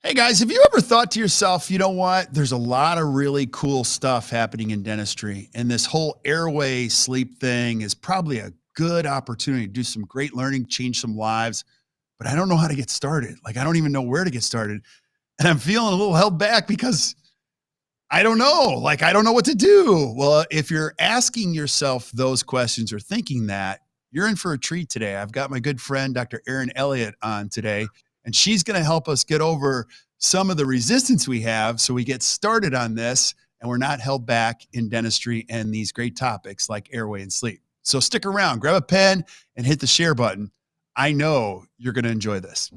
Hey guys, have you ever thought to yourself, you know what? There's a lot of really cool stuff happening in dentistry, and this whole airway sleep thing is probably a good opportunity to do some great learning, change some lives, but I don't know how to get started. Like, I don't even know where to get started. And I'm feeling a little held back because I don't know. Like, I don't know what to do. Well, if you're asking yourself those questions or thinking that, you're in for a treat today. I've got my good friend, Dr. Erin Elliott, on today, and she's going to help us get over some of the resistance we have so we get started on this and we're not held back in dentistry and these great topics like airway and sleep. So stick around, grab a pen, and hit the share button. I know you're going to enjoy this.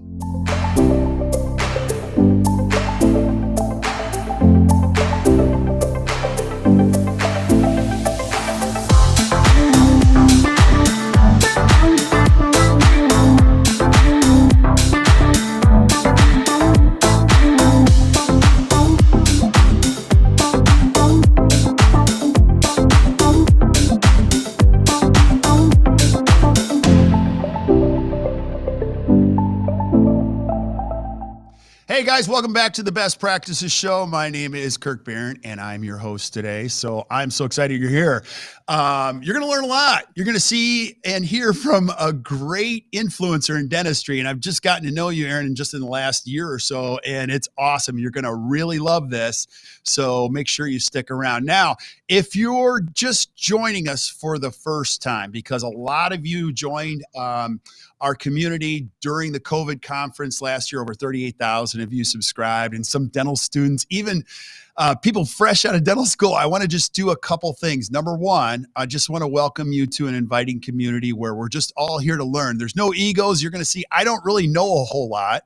Hey guys, welcome back to the Best Practices Show. My name is Kirk Behrendt and I'm your host today. So I'm so excited you're here. You're going to learn a lot. You're going to see and hear from a great influencer in dentistry. And I've just gotten to know you, Erin, just in the last year or so. And it's awesome. You're going to really love this. So make sure you stick around. Now, if you're just joining us for the first time, because a lot of you joined our community during the COVID conference last year, over 38,000 of you subscribed, and some dental students, even people fresh out of dental school. I want to just do a couple things. Number one, I just want to welcome you to an inviting community where we're just all here to learn. There's no egos. You're going to see, I don't really know a whole lot.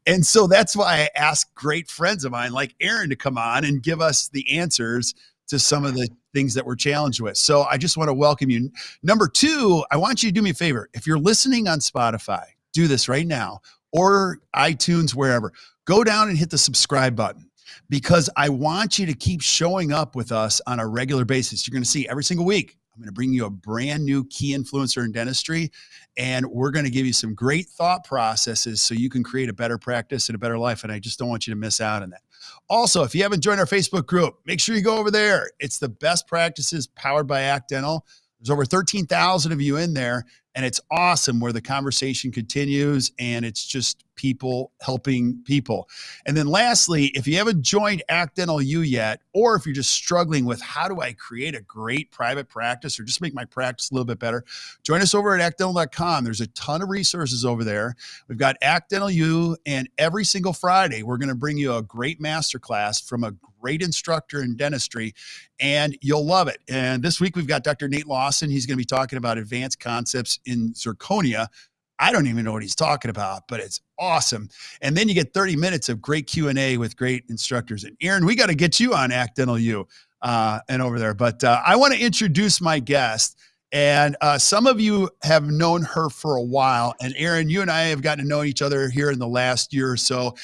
And so that's why I ask great friends of mine like Erin to come on and give us the answers to some of the things that we're challenged with. So I just want to welcome you. Number two, I want you to do me a favor. If you're listening on Spotify, do this right now, or iTunes, wherever. Go down and hit the subscribe button, because I want you to keep showing up with us on a regular basis. You're going to see every single week, I'm going to bring you a brand new key influencer in dentistry, and we're going to give you some great thought processes so you can create a better practice and a better life. And I just don't want you to miss out on that. Also, if you haven't joined our Facebook group, make sure you go over there. It's the Best Practices powered by Act Dental. There's over 13,000 of you in there, and it's awesome where the conversation continues, and it's just people helping people. And then lastly, if you haven't joined Act Dental U yet, or if you're just struggling with how do I create a great private practice or just make my practice a little bit better, join us over at actdental.com. There's a ton of resources over there. We've got Act Dental U, and every single Friday, we're going to bring you a great masterclass from a great instructor in dentistry, and you'll love it. And this week, we've got Dr. Nate Lawson. He's going to be talking about advanced concepts in zirconia. I don't even know what he's talking about, but it's awesome. And then you get 30 minutes of great Q&A with great instructors. And Erin, we got to get you on Act Dental U and over there. But I want to introduce my guest. And some of you have known her for a while. And Erin, you and I have gotten to know each other here in the last year or so.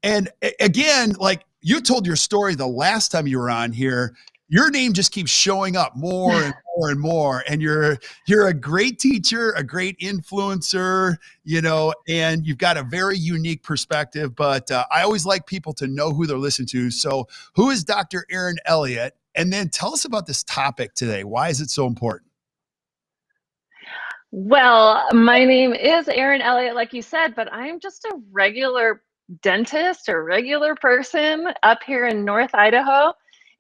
And again, like you told your story the last time you were on here, your name just keeps showing up more and more and more. And you're a great teacher, a great influencer, you know, and you've got a very unique perspective. But I always like people to know who they're listening to. So who is Dr. Erin Elliott? And then tell us about this topic today. Why is it so important? Well, my name is Erin Elliott, like you said, but I'm just a regular dentist or regular person up here in North Idaho.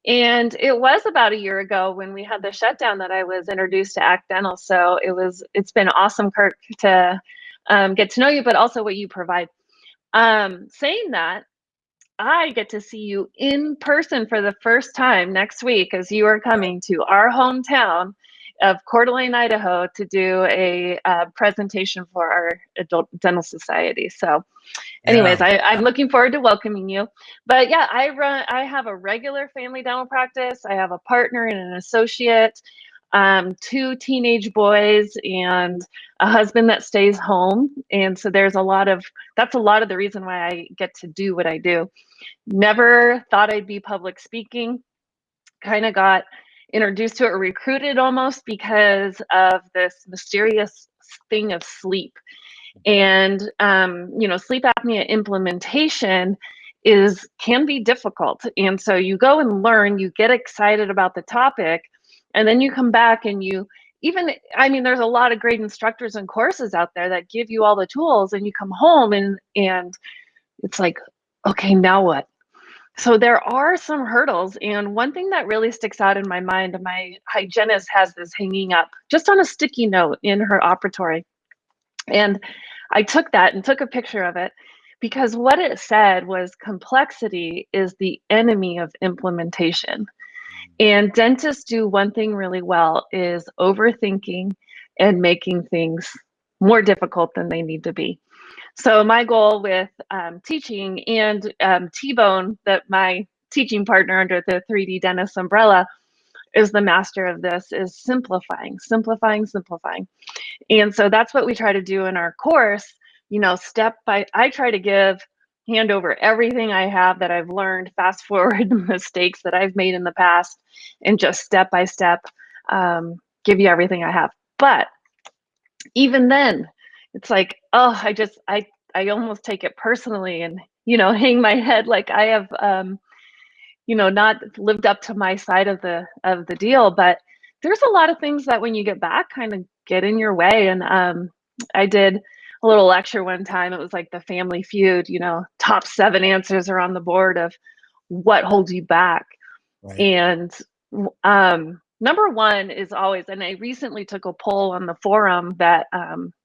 And it was about a year ago when we had the shutdown that I was introduced to Act Dental. So it's been awesome, Kirk, to get to know you, but also what you provide. Saying that, I get to see you in person for the first time next week, as you are coming to our hometown of Coeur d'Alene, Idaho, to do a presentation for our Adult Dental Society. So anyways, I'm looking forward to welcoming you. But yeah, I have a regular family dental practice. I have a partner and an associate, 2 teenage boys, and a husband that stays home. And so that's a lot of the reason why I get to do what I do. Never thought I'd be public speaking. Kind of got introduced to it or recruited almost because of this mysterious thing of sleep and sleep apnea implementation can be difficult. And so you go and learn, you get excited about the topic, and then you come back and there's a lot of great instructors and courses out there that give you all the tools, and you come home and it's like, okay, now what? So there are some hurdles. And one thing that really sticks out in my mind, my hygienist has this hanging up just on a sticky note in her operatory. And I took that and took a picture of it, because what it said was complexity is the enemy of implementation. And dentists do one thing really well, is overthinking and making things more difficult than they need to be. So my goal with teaching, and T-Bone, that my teaching partner under the 3D Dentist umbrella is the master of this, is simplifying, simplifying, simplifying. And so that's what we try to do in our course. I try to hand over everything I have that I've learned, fast forward the mistakes that I've made in the past, and just step by step give you everything I have. But even then, it's like, oh, I almost take it personally, and hang my head like I have not lived up to my side of the deal. But there's a lot of things that when you get back kind of get in your way. And I did a little lecture one time. It was like the Family Feud, top 7 answers are on the board of what holds you back. Right. And number one is always, and I recently took a poll on the forum that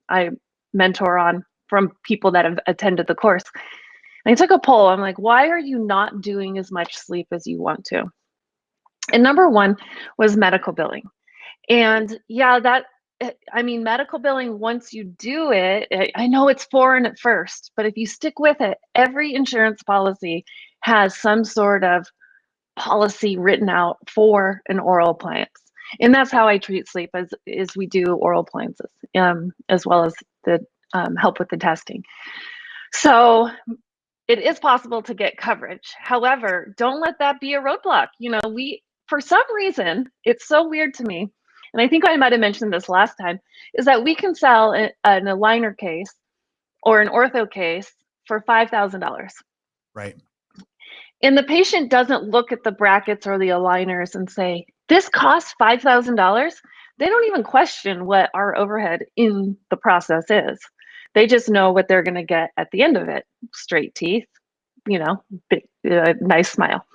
I mentor on from people that have attended the course. And I took a poll. I'm like, why are you not doing as much sleep as you want to? And number one was medical billing. And yeah, medical billing, once you do it, I know it's foreign at first, but if you stick with it, every insurance policy has some sort of policy written out for an oral appliance. And that's how I treat sleep, is we do oral appliances, as well as the help with the testing. So it is possible to get coverage. However, don't let that be a roadblock. For some reason, it's so weird to me, and I think I might have mentioned this last time, is that we can sell an aligner case or an ortho case for $5,000. Right. And the patient doesn't look at the brackets or the aligners and say, this costs $5,000. They don't even question what our overhead in the process is. They just know what they're going to get at the end of it. Straight teeth, big, nice smile.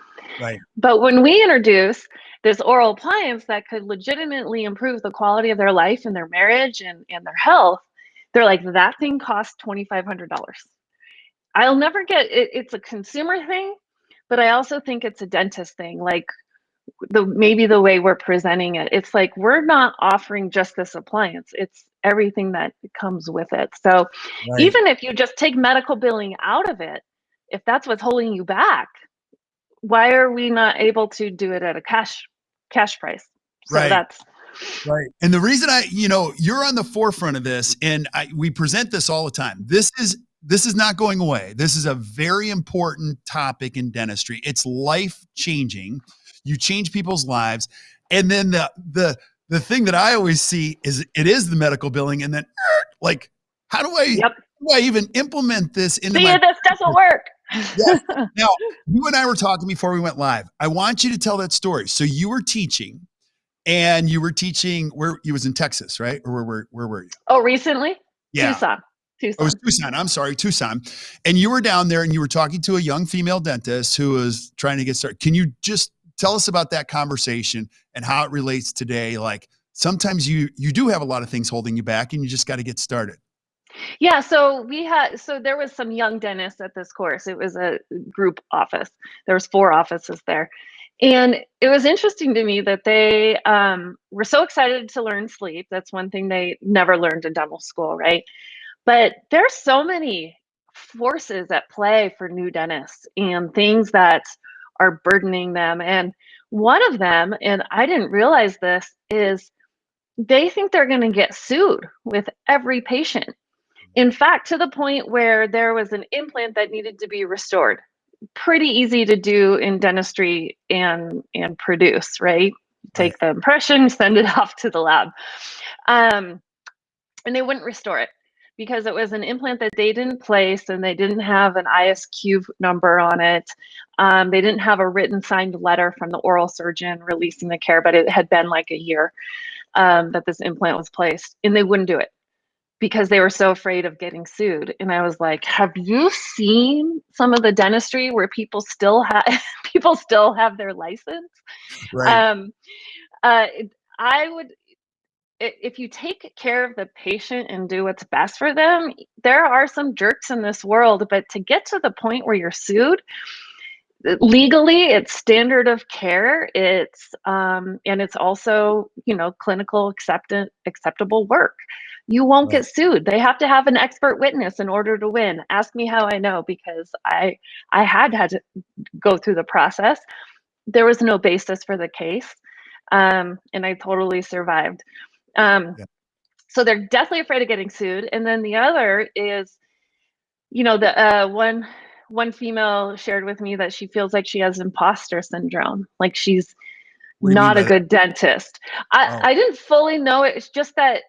Right. But when we introduce this oral appliance that could legitimately improve the quality of their life and their marriage and their health, they're like, that thing costs $2,500. I'll never get it. It's a consumer thing, but I also think it's a dentist thing. Like maybe the way we're presenting it, it's like, we're not offering just this appliance. It's everything that comes with it. So right. Even if you just take medical billing out of it, if that's what's holding you back, why are we not able to do it at a cash price? So right. That's right. And the reason you're on the forefront of this, and we present this all the time. This is not going away. This is a very important topic in dentistry. It's life-changing. You change people's lives. And then the thing that I always see is it is the medical billing. And then like, how do I even implement this into this doesn't work. Yes. Now, you and I were talking before we went live. I want you to tell that story. So you were teaching, and you were teaching where you was in Texas, right? Or where were you? Oh, recently? Yeah. Tucson. It was Tucson. I'm sorry, Tucson. And you were down there and you were talking to a young female dentist who was trying to get started. Can you just tell us about that conversation and how it relates today? Like sometimes you do have a lot of things holding you back and you just got to get started. Yeah. So there was some young dentists at this course. It was a group office. There was 4 offices there. And it was interesting to me that they were so excited to learn sleep. That's one thing they never learned in dental school, right? But there's so many forces at play for new dentists and things that are burdening them. And one of them, and I didn't realize this, is they think they're going to get sued with every patient. In fact, to the point where there was an implant that needed to be restored. Pretty easy to do in dentistry and produce, right? Take the impression, send it off to the lab. And they wouldn't restore it because it was an implant that they didn't place and they didn't have an ISQ number on it. They didn't have a written signed letter from the oral surgeon releasing the care, but it had been like a year that this implant was placed, and they wouldn't do it because they were so afraid of getting sued. And I was like, have you seen some of the dentistry where people still have their license? Right. I would, if you take care of the patient and do what's best for them, there are some jerks in this world, but to get to the point where you're sued, legally it's standard of care, it's and it's also, you know, clinical acceptable work. You won't Right. get sued. They have to have an expert witness in order to win. Ask me how I know, because I had to go through the process. There was no basis for the case, and I totally survived. Yeah. So they're definitely afraid of getting sued. And then the other is, you know, the one female shared with me that she feels like she has imposter syndrome, like she's What do you mean not by a that? good dentist. Oh, I didn't fully know it. It's just that,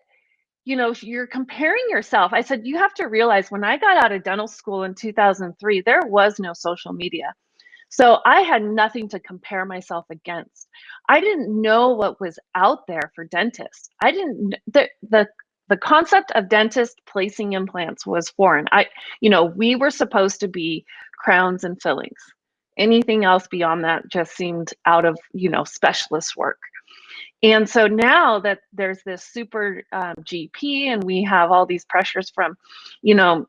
you know, you're comparing yourself. I said, you have to realize, when I got out of dental school in 2003, there was no social media. So I had nothing to compare myself against. I didn't know what was out there for dentists. I didn't, the concept of dentists placing implants was foreign. You know, we were supposed to be crowns and fillings. Anything else beyond that just seemed out of, you know, specialist work. And so now that there's this super GP, and we have all these pressures from, you know,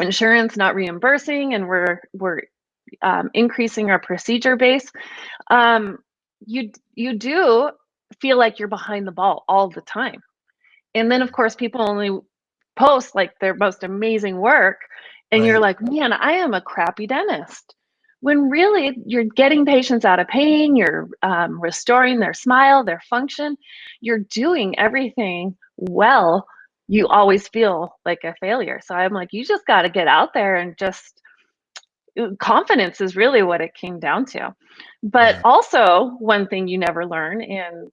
insurance not reimbursing, and we're increasing our procedure base, you do feel like you're behind the ball all the time. And then of course people only post like their most amazing work, and you're right. like, man, I am a crappy dentist. When really you're getting patients out of pain, you're restoring their smile, their function, you're doing everything well. You always feel like a failure. So I'm like, you just got to get out there and just, confidence is really what it came down to. But Yeah. also, one thing you never learn,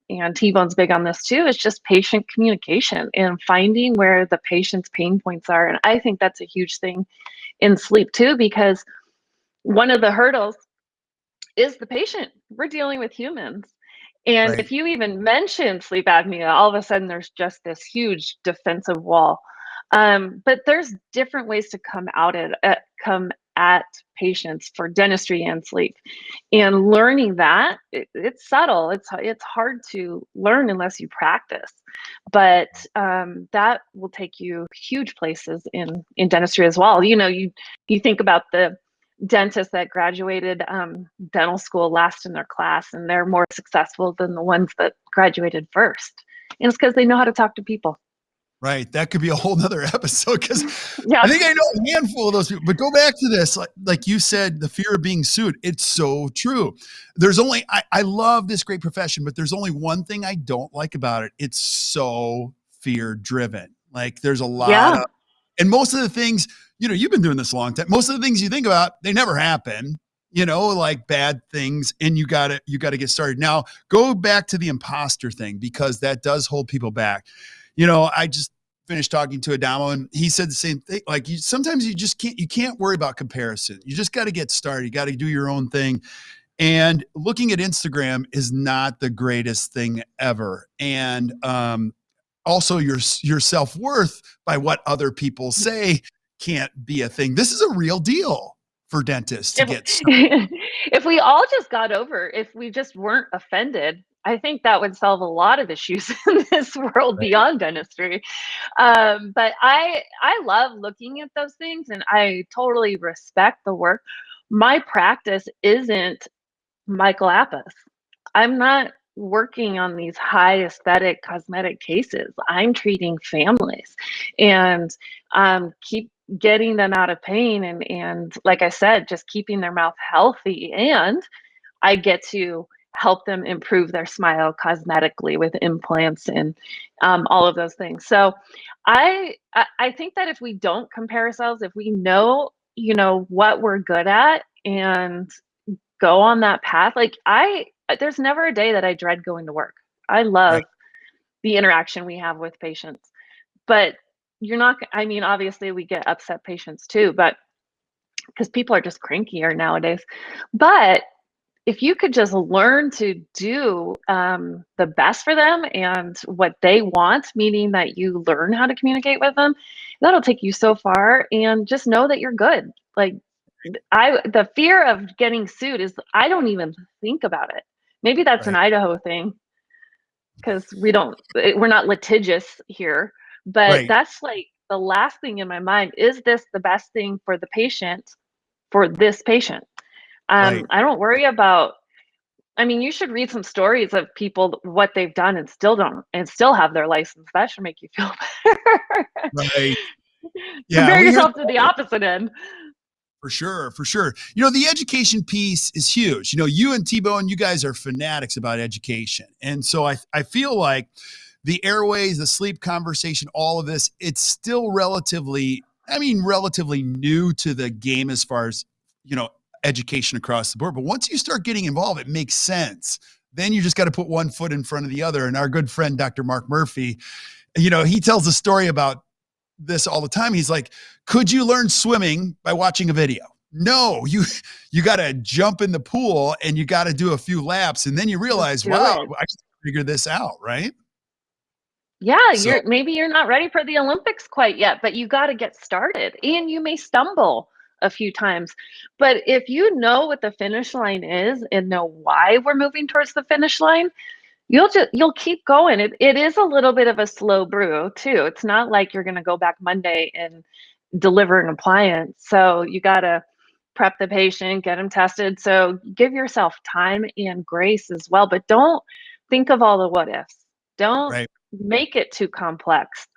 and T-Bone's big on this too, is just patient communication and finding where the patient's pain points are. And I think that's a huge thing in sleep too, because one of the hurdles is the patient. We're dealing with humans. And Right. if you even mention sleep apnea, all of a sudden there's just this huge defensive wall. But there's different ways to come at patients for dentistry and sleep. And learning that, it's subtle. It's hard to learn unless you practice. But that will take you huge places in dentistry as well. You know, you think about the dentists that graduated dental school last in their class, and they're more successful than the ones that graduated first. And it's because they know how to talk to people. Right. That could be a whole nother episode, because I Yeah. think I know a handful of those people. But go back to this, like you said, the fear of being sued. It's so true. There's only, I love this great profession, but there's only one thing I don't like about it. It's so fear driven. Like there's a lot Yeah. of, and most of the things, you know, you've been doing this a long time. Most of the things you think about, they never happen, you know, like bad things. And you gotta get started. Now go back to the imposter thing, because that does hold people back. You know, I just finished talking to Adamo, and he said the same thing. Like sometimes you can't worry about comparison. You just got to get started. You got to do your own thing. And looking at Instagram is not the greatest thing ever. And also your self-worth by what other people say can't be a thing. This is a real deal for dentists to If, get started. if we all just got over, if we just weren't offended, I think that would solve a lot of issues in this world Right. beyond dentistry. But I love looking at those things, and I totally respect the work. My practice isn't Michael Apis. I'm not working on these high aesthetic cosmetic cases. I'm treating families, and keep getting them out of pain, and like I said, just keeping their mouth healthy. And I get to help them improve their smile cosmetically with implants and all of those things. So I think that if we don't compare ourselves, if we know, you know, what we're good at, and go on that path, like there's never a day that I dread going to work. I love Right. the interaction we have with patients. But you're not, I mean, obviously we get upset patients too, but because people are just crankier nowadays. But if you could just learn to do the best for them and what they want, meaning that you learn how to communicate with them, that'll take you so far. And just know that you're good. Like the fear of getting sued is I don't even think about it. Maybe that's an Right. Idaho thing because we're not litigious here. But Right. that's like the last thing in my mind. Is this the best thing for the patient, for this patient? Right. I don't worry about, I mean, you should read some stories of people, what they've done and still don't, and still have their license. That should make you feel better. Right. Yeah. Compare We hear yourself to the opposite end. for sure. For sure. You know, the education piece is huge. You know, you and T-Bone, you guys are fanatics about education. And so I feel like the airways, the sleep conversation, all of this, it's still relatively, I mean, relatively new to the game as far as, you know, education across the board. But once you start getting involved, it makes sense. Then you just got to put one foot in front of the other. And our good friend, Dr. Mark Murphy, you know, he tells a story about this all the time. He's like, could you learn swimming by watching a video? No, you got to jump in the pool and you got to do a few laps. And then you Just realize, do wow, it. I can figure this out. Right. Yeah, So, maybe you're not ready for the Olympics quite yet, but you got to get started and you may stumble a few times. But if you know what the finish line is and know why we're moving towards the finish line, you'll keep going. It is a little bit of a slow brew too. It's not like you're going to go back Monday and deliver an appliance. So you got to prep the patient, get them tested. So give yourself time and grace as well, but don't think of all the what ifs. Don't right. make it too complex.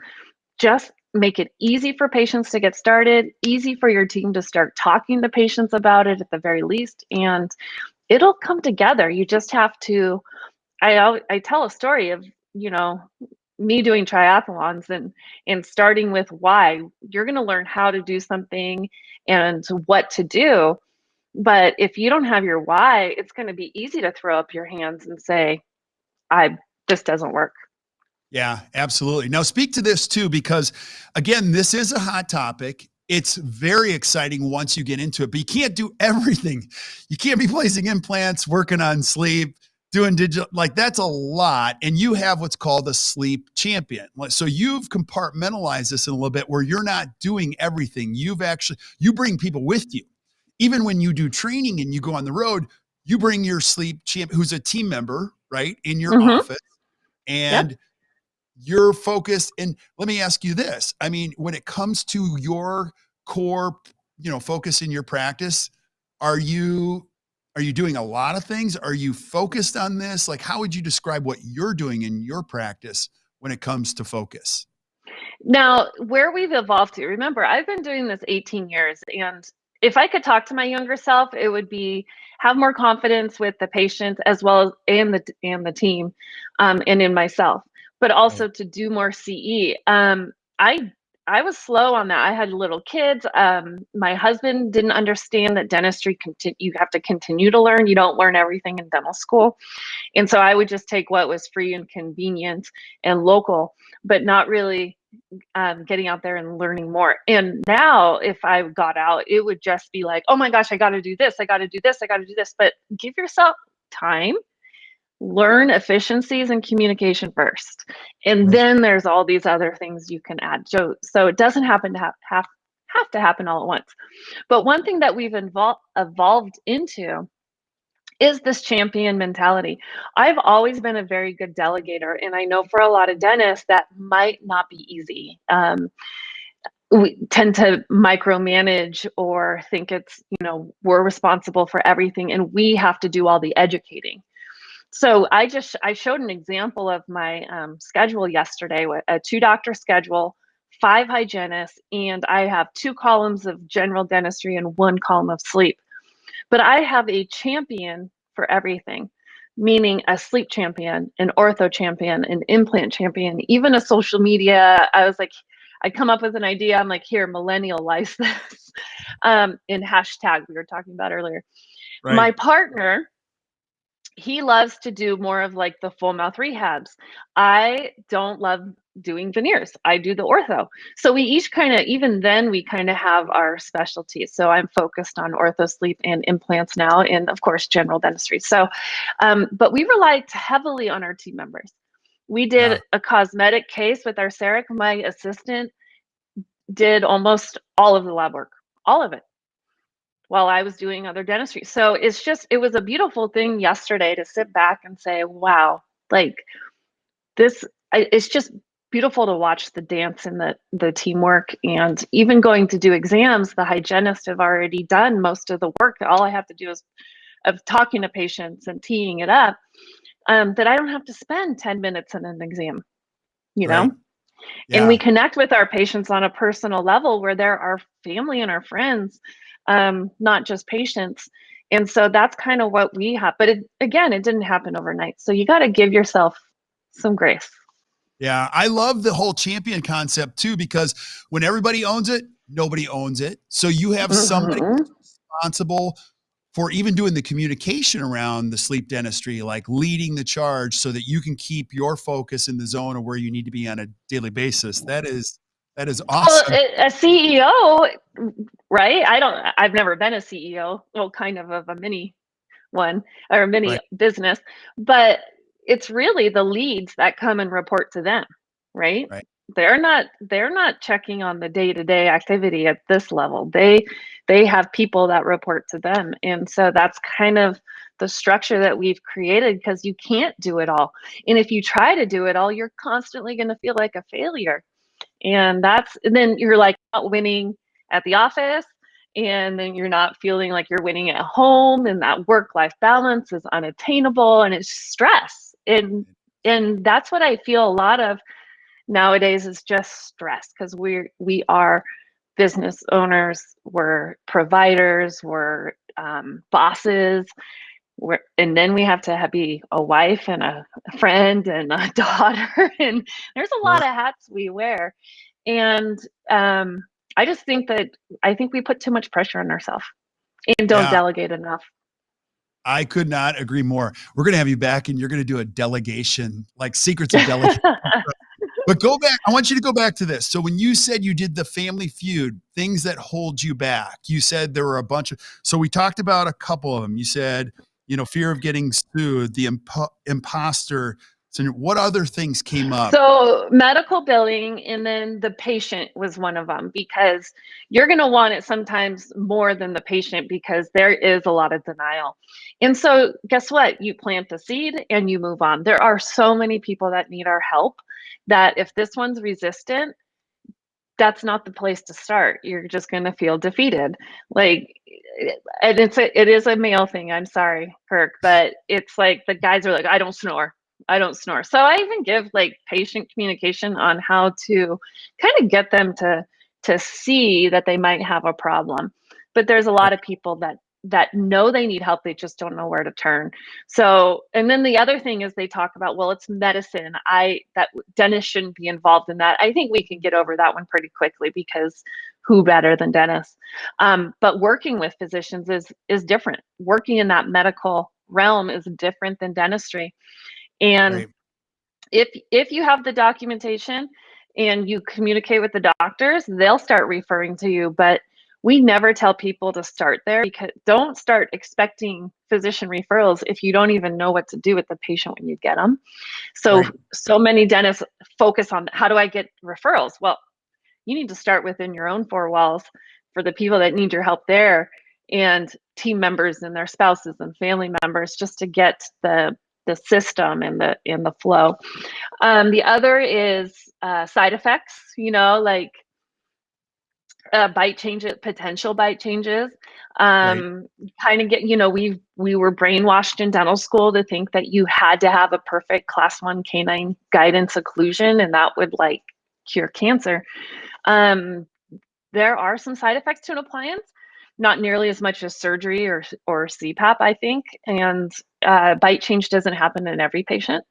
Just make it easy for patients to get started, easy for your team to start talking to patients about it at the very least, and it'll come together. You just have to, I tell a story of, you know, me doing triathlons and starting with why. You're going to learn how to do something and what to do, but if you don't have your why, it's going to be easy to throw up your hands and say, I this doesn't work. Yeah, absolutely. Now speak to this too, because again, this is a hot topic. It's very exciting once you get into it, but you can't do everything. You can't be placing implants, working on sleep, doing digital, like that's a lot. And you have what's called a sleep champion. So you've compartmentalized this in a little bit where you're not doing everything. You bring people with you. Even when you do training and you go on the road, you bring your sleep champ who's a team member, right, in your Mm-hmm. office. Yep. And you're focused. And let me ask you this. I mean, when it comes to your core, you know, focus in your practice, are you doing a lot of things? Are you focused on this? Like, how would you describe what you're doing in your practice when it comes to focus? Now, where we've evolved to, remember, I've been doing this 18 years, and if I could talk to my younger self, it would be have more confidence with the patient as well as and the team, and in myself, but Right. also to do more CE. I I was slow on that. I had little kids. My husband didn't understand that dentistry you have to continue to learn. You don't learn everything in dental school. And so I would just take what was free and convenient and local, but not really getting out there and learning more. And now, if I got out, it would just be like, oh my gosh, I got to do this, I got to do this, I got to do this. But give yourself time, learn efficiencies and communication first. And Right. then there's all these other things you can add. So it doesn't happen to have to happen all at once. But one thing that we've evolved into is this champion mentality. I've always been a very good delegator, and I know for a lot of dentists that might not be easy. We tend to micromanage or think it's, you know, we're responsible for everything and we have to do all the educating. So I showed an example of my schedule yesterday with a 2 doctor schedule, 5 hygienists, and I have 2 columns of general dentistry and 1 column of sleep. But I have a champion for everything, meaning a sleep champion, an ortho champion, an implant champion, even a social media. I was like, I come up with an idea. I'm like, here, millennialize this. In hashtag we were talking about earlier. Right. My partner, he loves to do more of like the full mouth rehabs. I don't love doing veneers. I do the ortho. So we each kind of, even then, we kind of have our specialties. So I'm focused on ortho, sleep, and implants now, and of course, general dentistry. So, but we relied heavily on our team members. We did Yeah. a cosmetic case with our CEREC. My assistant did almost all of the lab work, all of it, while I was doing other dentistry. So it's just, it was a beautiful thing yesterday to sit back and say, wow, like this, it's just beautiful to watch the dance and the teamwork. And even going to do exams, the hygienists have already done most of the work. All I have to do is of talking to patients and teeing it up, that I don't have to spend 10 minutes in an exam, you Right. know? And we Yeah. connect with our patients on a personal level where they're our family and our friends, not just patients. And so that's kind of what we have. But again, it didn't happen overnight. So you got to give yourself some grace. Yeah. I love the whole champion concept too, because when everybody owns it, nobody owns it. So you have somebody Mm-hmm. responsible for even doing the communication around the sleep dentistry, like leading the charge so that you can keep your focus in the zone of where you need to be on a daily basis. That is Well, awesome. a CEO, right? I've never been a CEO, well, kind of a mini one or a mini Right. business, but it's really the leads that come and report to them, right? Right. They're not checking on the day-to-day activity at this level. They have people that report to them. And so that's kind of the structure that we've created, because you can't do it all. And if you try to do it all, you're constantly going to feel like a failure. And then you're like not winning at the office, and then you're not feeling like you're winning at home, and that work-life balance is unattainable, and it's stress. And that's what I feel a lot of nowadays, is just stress, because we are business owners, we're providers, we're bosses, and then we have to be a wife and a friend and a daughter, and there's a lot Sure. of hats we wear. And I just think that I think we put too much pressure on ourselves and don't Yeah. delegate enough. I could not agree more. We're going to have you back and you're going to do a delegation, like secrets of delegation. But go back. I want you to go back to this. So when you said you did the Family Feud, things that hold you back, you said there were a bunch of, so we talked about a couple of them. You said, fear of getting sued, the imposter. So what other things came up? So medical billing, and then the patient was one of them, because you're going to want it sometimes more than the patient, because there is a lot of denial. And so guess what? You plant the seed and you move on. There are so many people that need our help that if this one's resistant, that's not the place to start. You're just going to feel defeated. Like, and it is a male thing. I'm sorry, Kirk, but it's like the guys are like, I don't snore. I don't snore. So I even give like patient communication on how to kind of get them to see that they might have a problem. But there's a lot of people that know they need help, they just don't know where to turn. So, and then the other thing is they talk about, well, it's medicine. That dentists shouldn't be involved in that. I think we can get over that one pretty quickly, because who better than dentists? But working with physicians is different. Working in that medical realm is different than dentistry. And Right. if you have the documentation and you communicate with the doctors, they'll start referring to you. But we never tell people to start there, because don't start expecting physician referrals if you don't even know what to do with the patient when you get them. So Right. so many dentists focus on, how do I get referrals? Well, you need to start within your own four walls for the people that need your help there, and team members and their spouses and family members, just to get the system and the flow. The other is side effects, like bite changes, potential bite changes. Right. Kind of get, we were brainwashed in dental school to think that you had to have a perfect class 1 canine guidance occlusion, and that would like cure cancer. There are some side effects to an appliance, not nearly as much as surgery or CPAP, I think. And bite change doesn't happen in every patient.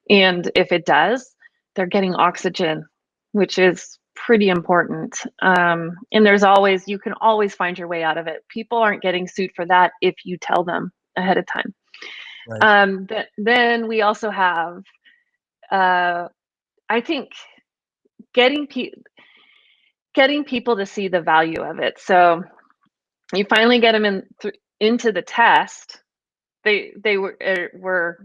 And if it does, they're getting oxygen, which is pretty important. And you can always find your way out of it. People aren't getting sued for that if you tell them ahead of time. Right. Then we also have, I think, getting people to see the value of it. So you finally get them into the test. They were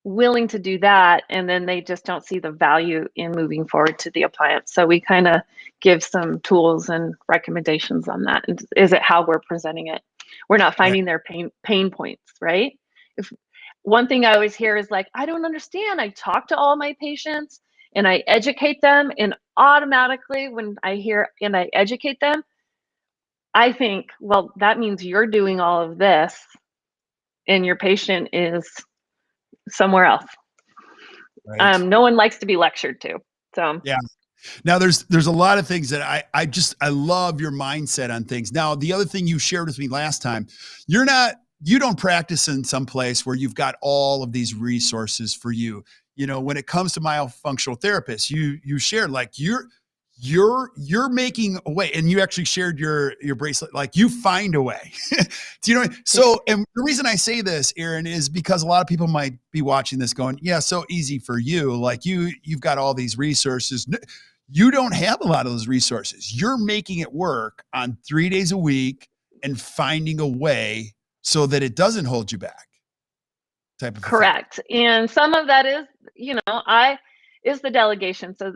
willing to do that, and then they just don't see the value in moving forward to the appliance. So we kind of give some tools and recommendations on that. And is it how we're presenting it? We're not finding their pain points, right? If one thing I always hear is like, I don't understand. I talk to all my patients and I educate them, and automatically when I hear and I educate them, I think, well, that means you're doing all of this and your patient is somewhere else. Right. No one likes to be lectured to. So yeah. Now there's a lot of things that I love your mindset on things. Now, the other thing you shared with me last time, you don't practice in some place where you've got all of these resources for you. You know, when it comes to myofunctional therapists, you shared like you're making a way, and you actually shared your bracelet, like you find a way. Do you know what I mean? So, and the reason I say this, Erin, is because a lot of people might be watching this going, yeah, so easy for you. Like you've got all these resources. You don't have a lot of those resources. You're making it work on 3 days a week and finding a way so that it doesn't hold you back. Type of correct. And some of that is, is the delegation. So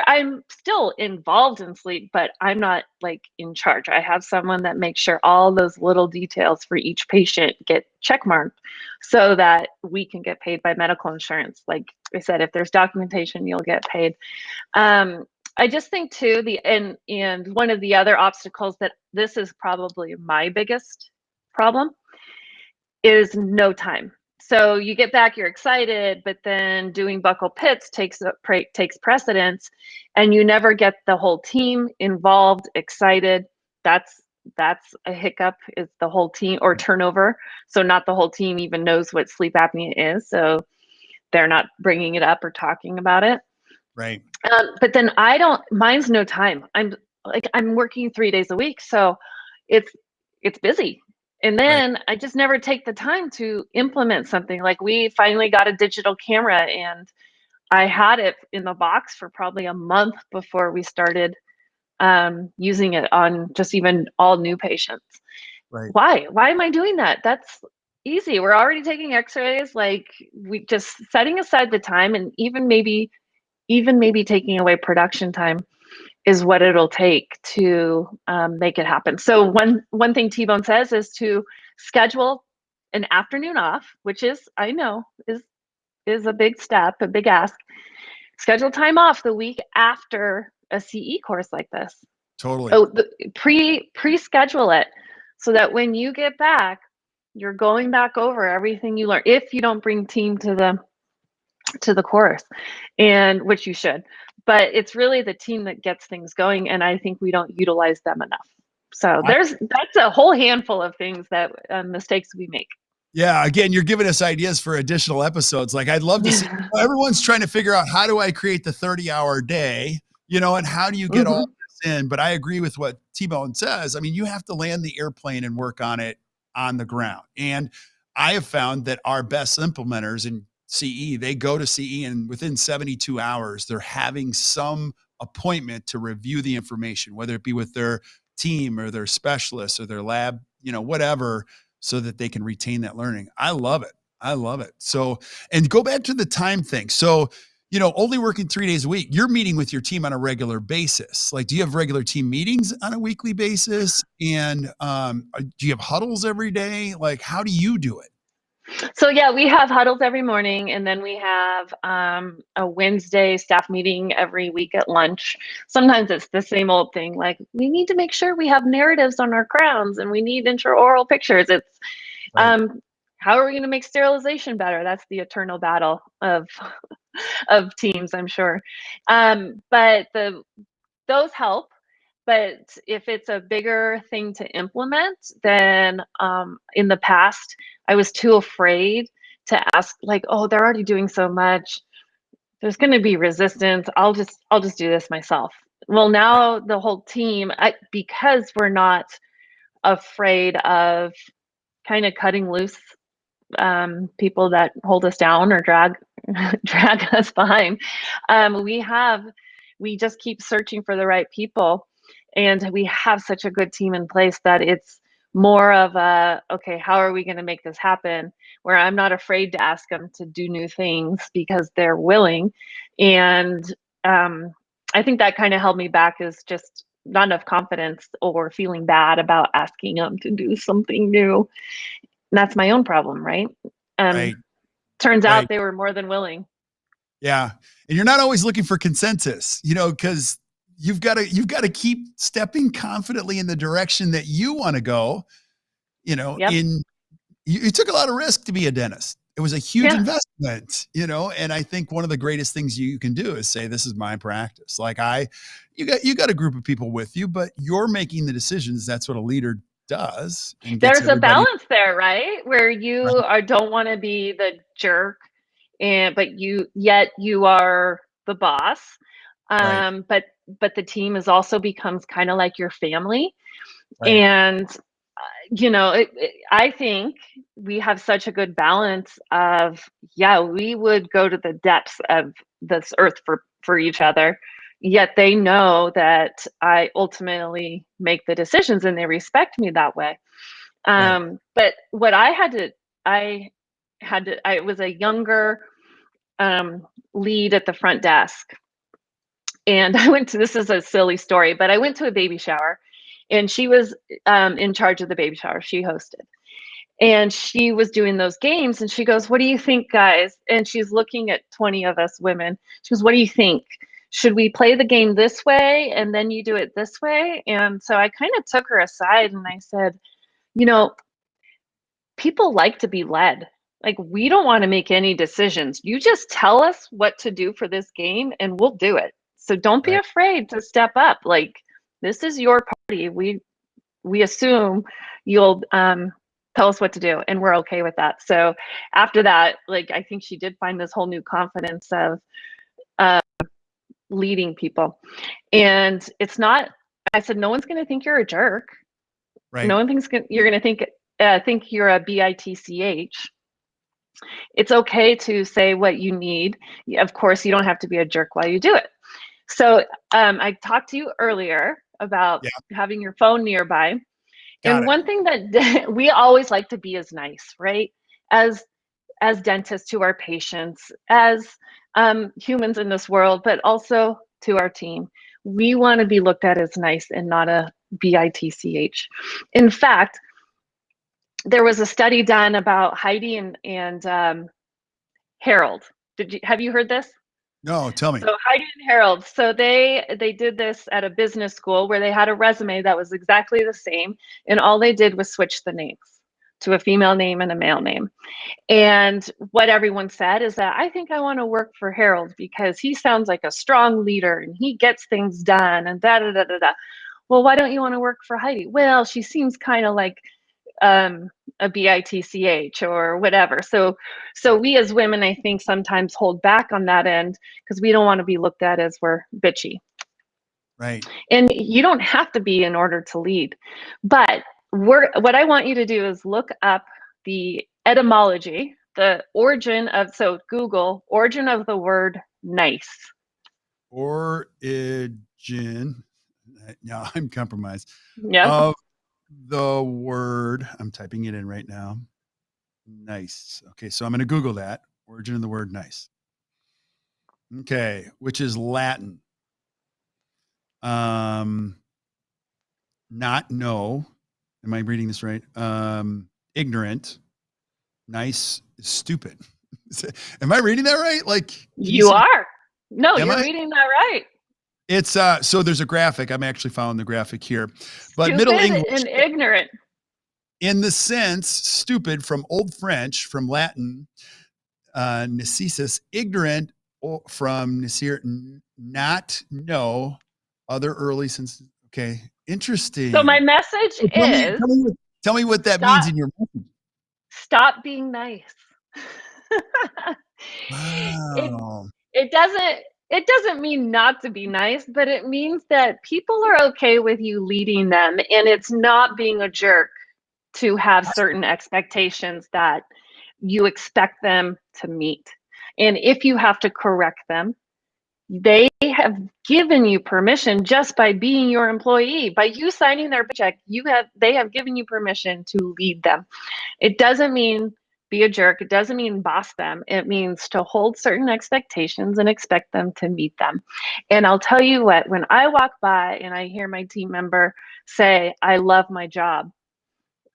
I'm still involved in sleep, but I'm not like in charge. I have someone that makes sure all those little details for each patient get check marked so that we can get paid by medical insurance. Like I said, if there's documentation, you'll get paid. I just think too, and one of the other obstacles that this is probably my biggest problem is no time. So you get back, you're excited, but then doing buccal pits takes precedence, and you never get the whole team involved, excited. That's a hiccup, is the whole team, or turnover. So not the whole team even knows what sleep apnea is. So they're not bringing it up or talking about it. Right. But then mine's no time. I'm working 3 days a week. So it's busy. And then I just never take the time to implement something. Like we finally got a digital camera, and I had it in the box for probably a month before we started using it on just even all new patients. Right. Why am I doing that? That's easy. We're already taking x-rays. Like we just setting aside the time, and even maybe taking away production time is what it'll take to make it happen. So one thing T-Bone says is to schedule an afternoon off, which is, I know, is a big step, a big ask. Schedule time off the week after a CE course like this. Totally. Oh, pre-schedule it so that when you get back, you're going back over everything you learned. If you don't bring team to the course, and which you should, but it's really the team that gets things going, and I think we don't utilize them enough. So that's a whole handful of things that mistakes we make. Yeah, again, you're giving us ideas for additional episodes. Like I'd love to see, everyone's trying to figure out, how do I create the 30-hour day, and how do you get all this in? But I agree with what T-Bone says. I mean, you have to land the airplane and work on it on the ground. And I have found that our best implementers in CE, they go to CE, and within 72 hours, they're having some appointment to review the information, whether it be with their team or their specialists or their lab, whatever, so that they can retain that learning. I love it. I love it. So, and go back to the time thing. So, only working 3 days a week, you're meeting with your team on a regular basis. Like, do you have regular team meetings on a weekly basis? And do you have huddles every day? Like, how do you do it? So yeah, we have huddles every morning, and then we have a Wednesday staff meeting every week at lunch. Sometimes it's the same old thing, like we need to make sure we have narratives on our crowns, and we need intraoral pictures. It's how are we going to make sterilization better? That's the eternal battle of teams, I'm sure. But those help. But if it's a bigger thing to implement, then in the past, I was too afraid to ask, like, oh, they're already doing so much. There's going to be resistance. I'll just do this myself. Well, now the whole team, because we're not afraid of kind of cutting loose people that hold us down or drag drag us behind. We just keep searching for the right people, and we have such a good team in place that it's more of a, okay, how are we going to make this happen? Where I'm not afraid to ask them to do new things because they're willing. And I think that kind of held me back, is just not enough confidence or feeling bad about asking them to do something new. And that's my own problem, right? Right. Turns Right. out they were more than willing. Yeah. And you're not always looking for consensus, because you've got to keep stepping confidently in the direction that you want to go. Yep. You took a lot of risk to be a dentist. It was a huge Yeah. investment, and I think one of the greatest things you can do is say, this is my practice. Like you got a group of people with you, but you're making the decisions. That's what a leader does. And gets There's a everybody balance there, right? Where you right. don't want to be the jerk, but you are the boss. Right. But the team is also becomes kind of like your family. Right. And I think we have such a good balance of, we would go to the depths of this earth for each other, yet they know that I ultimately make the decisions and they respect me that way. Right. But what I was a younger lead at the front desk. And this is a silly story, but I went to a baby shower, and she was in charge of the baby shower. She hosted. And she was doing those games, and she goes, "What do you think, guys?" And she's looking at 20 of us women. She goes, "What do you think? Should we play the game this way, and then you do it this way?" And so I kind of took her aside and I said, people like to be led. Like, we don't want to make any decisions. You just tell us what to do for this game and we'll do it. So don't be Right. afraid to step up. Like, this is your party. We assume you'll tell us what to do, and we're okay with that. So after that, like, I think she did find this whole new confidence of leading people. And it's not, I said, no one's going to think you're a jerk. Right. No one thinks you're going to think you're a bitch. It's okay to say what you need. Of course, you don't have to be a jerk while you do it. So I talked to you earlier about having your phone nearby. Got And it. one thing that we always like to be is nice, right? As dentists to our patients, as humans in this world, but also to our team. We want to be looked at as nice and not a bitch. In fact, there was a study done about Heidi and Harold. Have you heard this? No, tell me. So Heidi and Harold, so they did this at a business school where they had a resume that was exactly the same, and all they did was switch the names to a female name and a male name. And what everyone said is that, I think I want to work for Harold because he sounds like a strong leader and he gets things done and da da da da da. Well, why don't you want to work for Heidi? Well, she seems kind of like a bitch or whatever. So we as women, I think, sometimes hold back on that end because we don't want to be looked at as we're bitchy. Right. And you don't have to be in order to lead. But what I want you to do is look up the etymology, the origin of, so Google origin of the word nice. Origin. No, I'm compromised. Yeah. Of the word, I'm typing it in right now. Nice. Okay, so I'm going to Google that. Origin of the word nice. Okay, which is Latin. Not know. Am I reading this right? Ignorant. Nice. Stupid. Am I reading that right? Like, You are. No, you're reading that right. It's so there's a graphic. I'm actually following the graphic here. But Stupid Middle English and ignorant. in the sense stupid from Old French, from Latin, necessus, ignorant from necere, not know, other early since. Okay, interesting. So my message is tell me what that means in your message. Stop being nice. Wow. It doesn't mean not to be nice, but it means that people are okay with you leading them, and it's not being a jerk to have certain expectations that you expect them to meet. And if you have to correct them, they have given you permission just by being your employee. By you signing their paycheck, they have given you permission to lead them. It doesn't mean be a jerk. It doesn't mean boss them. It means to hold certain expectations and expect them to meet them. And I'll tell you what, when I walk by and I hear my team member say, I love my job,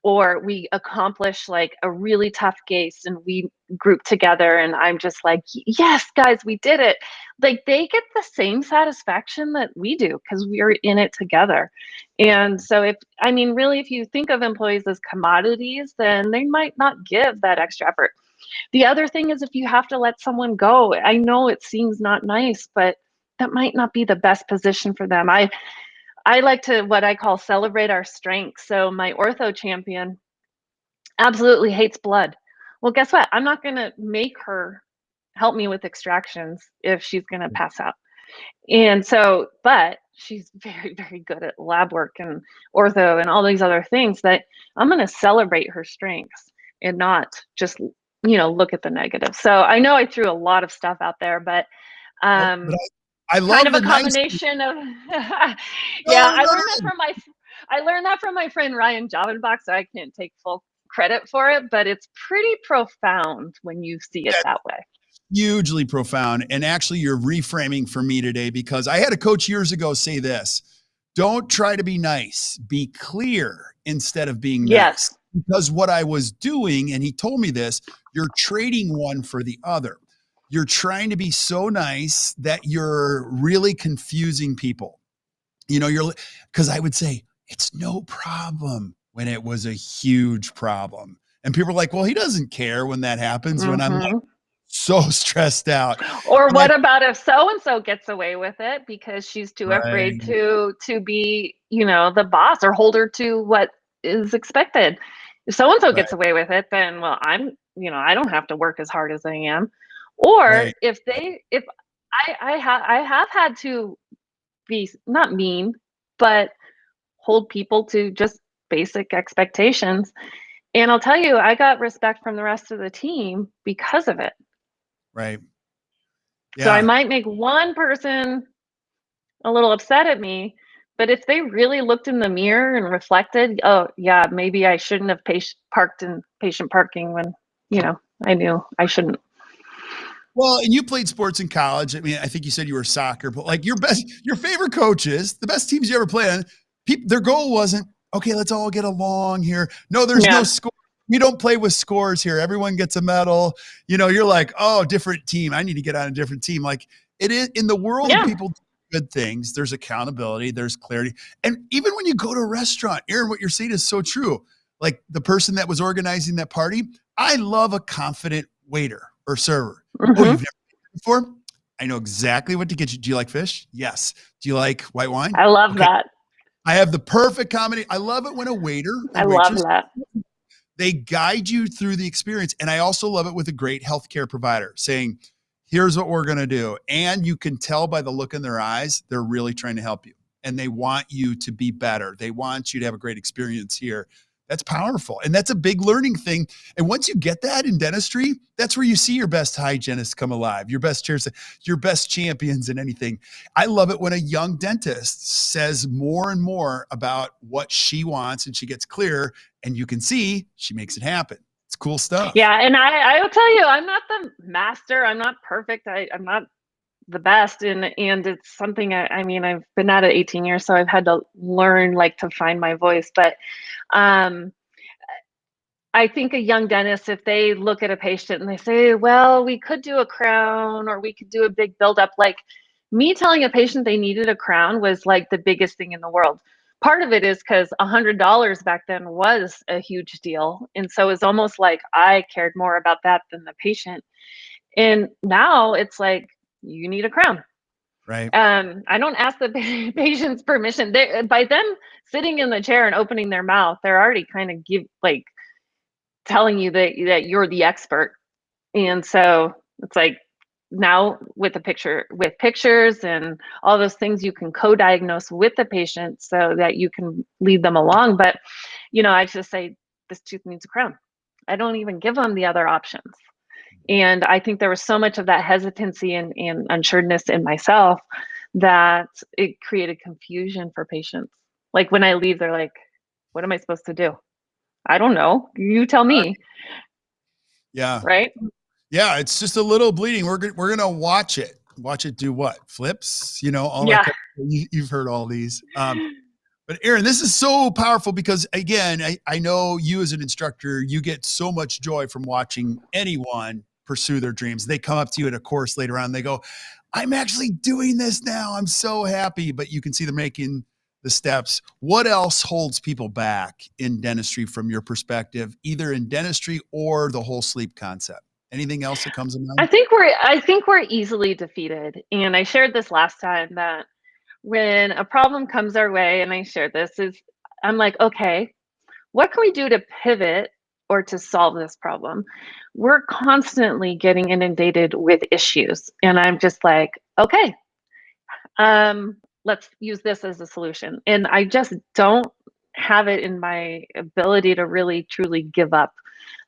or we accomplish like a really tough case and we group together and I'm just like, yes, guys, we did it. Like they get the same satisfaction that we do because we are in it together. And so really, if you think of employees as commodities, then they might not give that extra effort. The other thing is if you have to let someone go, I know it seems not nice, but that might not be the best position for them. I like to, what I call, celebrate our strengths. So my ortho champion absolutely hates blood. Well, guess what? I'm not going to make her help me with extractions if she's going to pass out. And so, but she's very, very good at lab work and ortho and all these other things that I'm going to celebrate her strengths and not just, look at the negative. So I know I threw a lot of stuff out there, but I love kind of the a combination of I learned that from my friend Ryan Jovenbach, so I can't take full credit for it, but it's pretty profound when you see it that way. Hugely profound. And actually you're reframing for me today, because I had a coach years ago say this: don't try to be nice, be clear instead of being nice. Because what I was doing, and he told me this, you're trading one for the other. You're trying to be so nice that you're really confusing people. Because I would say, it's no problem, when it was a huge problem. And people are like, well, he doesn't care when that happens. Mm-hmm. When I'm like, so stressed out. Or what about if so-and-so gets away with it because she's too afraid to be, the boss, or hold her to what is expected. If so-and-so gets away with it, then, well, I don't have to work as hard as I am. Or if I have had to be not mean, but hold people to just basic expectations. And I'll tell you, I got respect from the rest of the team because of it. Right. Yeah. So I might make one person a little upset at me, but if they really looked in the mirror and reflected, oh yeah, maybe I shouldn't have parked in patient parking when, I knew I shouldn't. Well, and you played sports in college. I mean, I think you said you were soccer, but like your favorite coaches, the best teams you ever played on, their goal wasn't, okay, let's all get along here. No, there's no score. We don't play with scores here. Everyone gets a medal. You're like, oh, different team. I need to get on a different team. Like it is in the world of people do good things. There's accountability. There's clarity. And even when you go to a restaurant, Erin, what you're saying is so true. Like the person that was organizing that party, I love a confident waiter or server. Mm-hmm. Oh, you've never been before? I know exactly what to get you. Do you like fish? Yes. Do you like white wine? I love that. I have the perfect combination. I love it when a waiter or waitress, love that. They guide you through the experience. And I also love it with a great healthcare provider saying, here's what we're going to do. And you can tell by the look in their eyes, they're really trying to help you. And they want you to be better. They want you to have a great experience here. That's powerful. And that's a big learning thing. And once you get that in dentistry, that's where you see your best hygienists come alive, your best chairs, your best champions in anything. I love it when a young dentist says more and more about what she wants and she gets clear and you can see she makes it happen. It's cool stuff. Yeah. And I will tell you, I'm not the master. I'm not perfect. I'm not the best. And it's something, I've been at it 18 years, so I've had to learn to find my voice. But I think a young dentist, if they look at a patient and they say, well, we could do a crown or we could do a big buildup, like me telling a patient they needed a crown was like the biggest thing in the world. Part of it is because $100 back then was a huge deal. And so it's almost like I cared more about that than the patient. And now it's like, you need a crown. Right. I don't ask the patient's permission. By them sitting in the chair and opening their mouth, they're already kind of telling you that you're the expert. And so it's like now with pictures and all those things, you can co-diagnose with the patient so that you can lead them along. But, I just say this tooth needs a crown. I don't even give them the other options. And I think there was so much of that hesitancy and unsureness in myself that it created confusion for patients. Like when I leave, they're like, what am I supposed to do? I don't know. You tell me. Yeah. Right. Yeah. It's just a little bleeding. We're going to watch it. Watch it do what? Flips, all Yeah. that. You've heard all these. But Erin, this is so powerful because again, I know you as an instructor, you get so much joy from watching anyone pursue their dreams. They come up to you at a course later on, they go, I'm actually doing this now. I'm so happy. But you can see them making the steps. What else holds people back in dentistry from your perspective, either in dentistry or the whole sleep concept? Anything else that comes to mind? I think we're easily defeated. And I shared this last time that when a problem comes our way, and I shared this, is I'm like, okay, what can we do to pivot or to solve this problem? We're constantly getting inundated with issues. And I'm just like, okay, let's use this as a solution. And I just don't have it in my ability to really truly give up.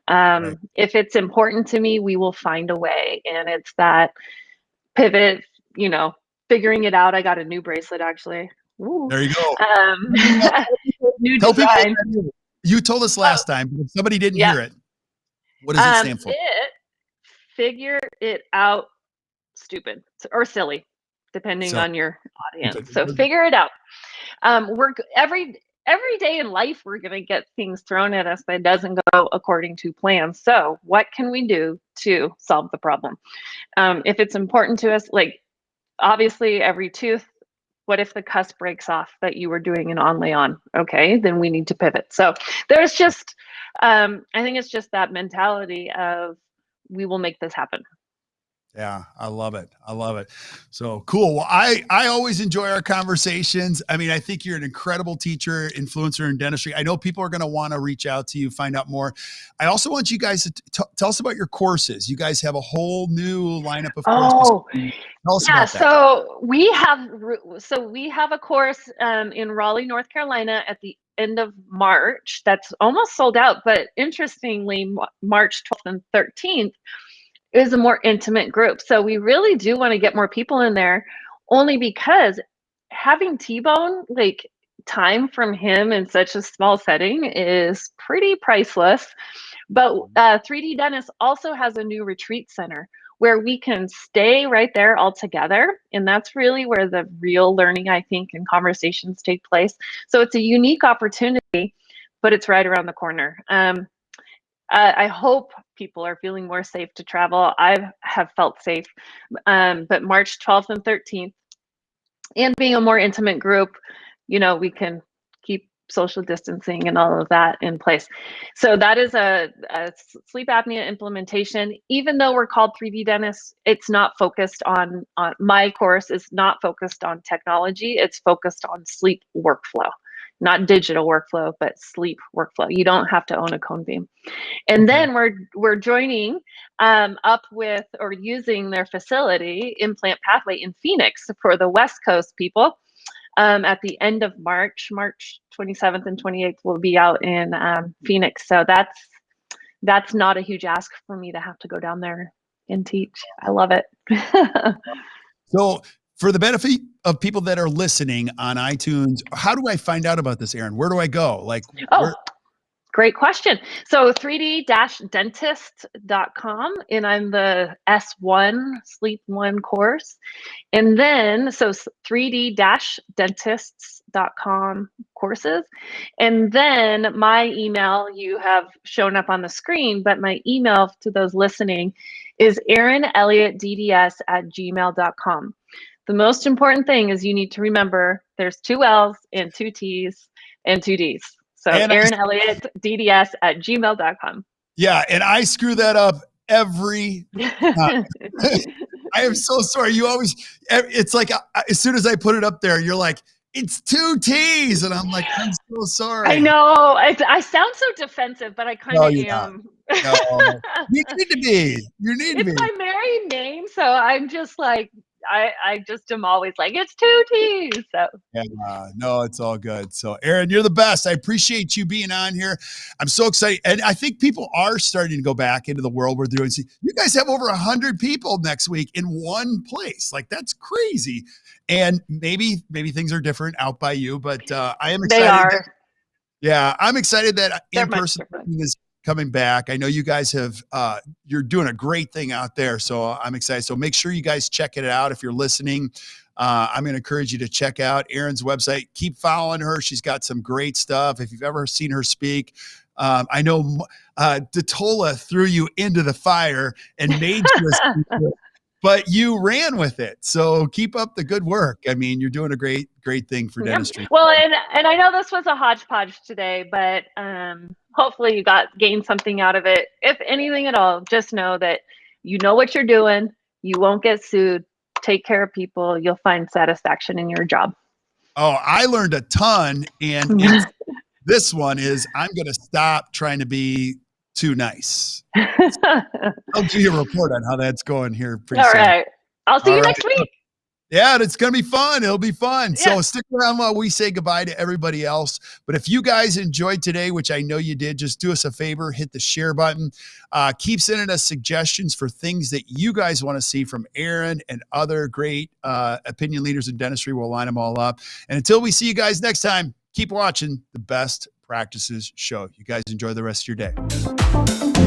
Right. If it's important to me, we will find a way. And it's that pivot, figuring it out. I got a new bracelet actually. Ooh. There you go. New Tell design. people, you told us last time, but if somebody didn't hear it, what does it stand for? Figure it out, stupid or silly, depending on your audience. So figure it out. We're every day in life, we're going to get things thrown at us that doesn't go according to plan. So what can we do to solve the problem? If it's important to us, like obviously every tooth, what if the cusp breaks off that you were doing an onlay on? Okay, then we need to pivot. So there's just, I think it's just that mentality of we will make this happen. Yeah, I love it. I love it. So cool. Well, I always enjoy our conversations. I mean, I think you're an incredible teacher, influencer in dentistry. I know people are going to want to reach out to you, find out more. I also want you guys to tell us about your courses. You guys have a whole new lineup of courses. Tell us about that. So we have a course in Raleigh, North Carolina at the end of March. That's almost sold out, but interestingly, March 12th and 13th is a more intimate group. So we really do want to get more people in there, only because having T-Bone, like time from him in such a small setting is pretty priceless. But 3D Dentist also has a new retreat center where we can stay right there all together. And that's really where the real learning, I think, and conversations take place. So it's a unique opportunity, but it's right around the corner. I hope people are feeling more safe to travel. I have felt safe, but March 12th and 13th, and being a more intimate group, we can keep social distancing and all of that in place. So that is a sleep apnea implementation. Even though we're called 3D dentists, it's not focused on my course is not focused on technology. It's focused on sleep workflow. Not digital workflow, but sleep workflow. You don't have to own a cone beam. And then we're joining up with or using their facility, Implant Pathway in Phoenix, for the West Coast people. At the end of March 27th and 28th, we'll be out in Phoenix. So that's not a huge ask for me to have to go down there and teach. I love it. So for the benefit of people that are listening on iTunes, how do I find out about this, Erin? Where do I go? Great question. So 3d-dentist.com, and I'm the S1 Sleep 1 course. And then, so 3d-dentists.com courses. And then my email, you have shown up on the screen, but my email to those listening is erinelliottdds@gmail.com. The most important thing is you need to remember there's 2 L's and 2 T's and 2 D's. So erinelliottdds@gmail.com. Yeah, and I screw that up every time. I am so sorry. You always, it's like as soon as I put it up there, you're like, it's 2 T's. And I'm like, I'm so sorry. I know. I sound so defensive, but I kind of am. No, you need to be. You need to be. It's my married name. So I'm just like, I just am always like, it's 2 T's. So Yeah, no, it's all good. So, Erin, you're the best. I appreciate you being on here. I'm so excited, and I think people are starting to go back into the world where they're doing. You guys have over 100 people next week in one place. Like that's crazy. And maybe things are different out by you, but I am excited. they are. Yeah, I'm excited that They're in-person much different. is coming back. I know you guys have, you're doing a great thing out there. So I'm excited. So make sure you guys check it out. If you're listening, I'm going to encourage you to check out Erin's website. Keep following her. She's got some great stuff. If you've ever seen her speak, I know Datola threw you into the fire and made you a speaker, but you ran with it. So keep up the good work. I mean, you're doing a great thing for dentistry. Well, and I know this was a hodgepodge today, but hopefully you gained something out of it. If anything at all, just know that you know what you're doing. You won't get sued. Take care of people. You'll find satisfaction in your job. Oh, I learned a ton. And this one is I'm going to stop trying to be too nice. I'll give you a report on how that's going here pretty soon. All right. I'll see you next week. Yeah, it's going to be fun. It'll be fun. Yeah. So stick around while we say goodbye to everybody else. But if you guys enjoyed today, which I know you did, just do us a favor, hit the share button. Keep sending us suggestions for things that you guys want to see from Erin and other great opinion leaders in dentistry. We'll line them all up. And until we see you guys next time, keep watching the Best Practices Show. You guys enjoy the rest of your day.